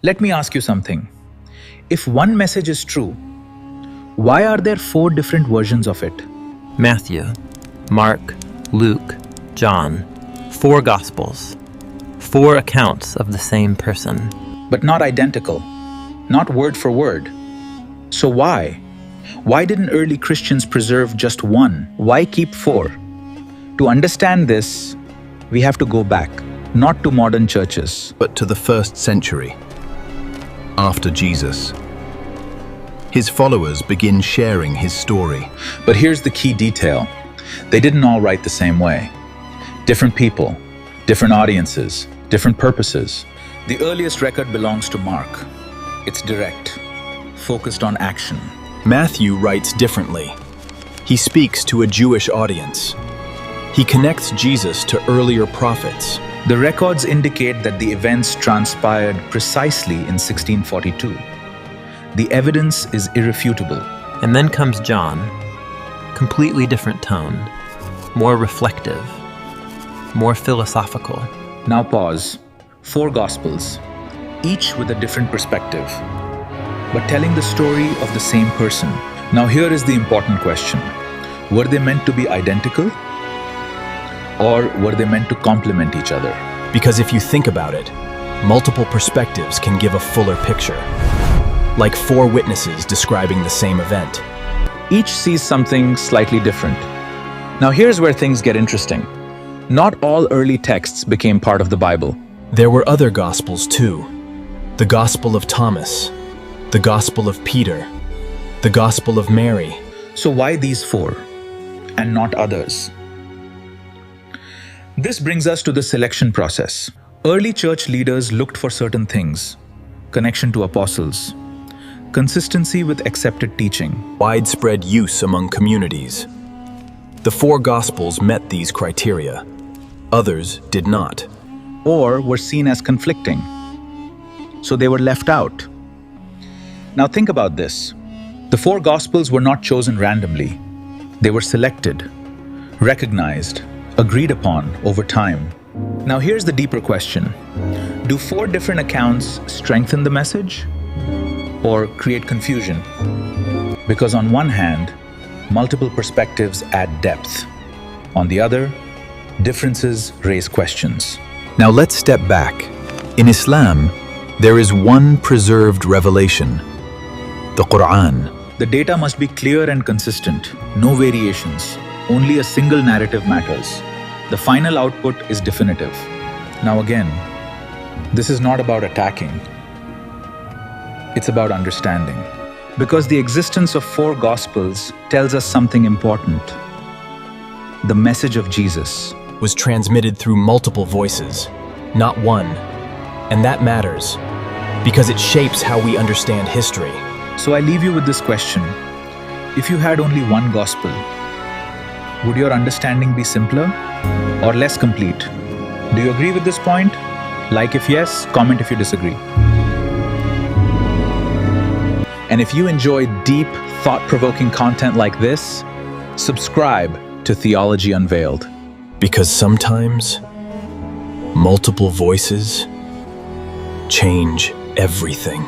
Let me ask you something. If one message is true, why are there 4 different versions of it? Matthew, Mark, Luke, John. 4 Gospels. 4 accounts of the same person. But not identical, not word for word. So why? Why didn't early Christians preserve just one? Why keep 4? To understand this, we have to go back, not to modern churches, but to the 1st century, after Jesus. His followers begin sharing his story. But here's the key detail. They didn't all write the same way. Different people, different audiences, different purposes. The earliest record belongs to Mark. It's direct, focused on action. Matthew writes differently. He speaks to a Jewish audience. He connects Jesus to earlier prophets. The records indicate that the events transpired precisely in 1642. The evidence is irrefutable. And then comes John. Completely different tone. More reflective. More philosophical. Now pause. 4 Gospels, each with a different perspective, but telling the story of the same person. Now here is the important question. Were they meant to be identical? Or were they meant to complement each other? Because if you think about it, multiple perspectives can give a fuller picture. Like 4 witnesses describing the same event. Each sees something slightly different. Now here's where things get interesting. Not all early texts became part of the Bible. There were other Gospels too. The Gospel of Thomas, the Gospel of Peter, the Gospel of Mary. So why these 4 and not others? This brings us to the selection process. Early church leaders looked for certain things: connection to apostles, consistency with accepted teaching, widespread use among communities. The 4 Gospels met these criteria. Others did not. Or were seen as conflicting, so they were left out. Now think about this. The 4 Gospels were not chosen randomly. They were selected, recognized, agreed upon over time. Now here's the deeper question. Do 4 different accounts strengthen the message or create confusion? Because on one hand, multiple perspectives add depth. On the other, differences raise questions. Now let's step back. In Islam, there is one preserved revelation, the Quran. The data must be clear and consistent, no variations. Only a single narrative matters. The final output is definitive. Now again, this is not about attacking. It's about understanding. Because the existence of 4 Gospels tells us something important. The message of Jesus was transmitted through multiple voices, not one. And that matters, because it shapes how we understand history. So I leave you with this question. If you had only one gospel, would your understanding be simpler or less complete? Do you agree with this point? Like if yes, comment if you disagree. And if you enjoy deep, thought-provoking content like this, subscribe to Theology Unveiled. Because sometimes, multiple voices change everything.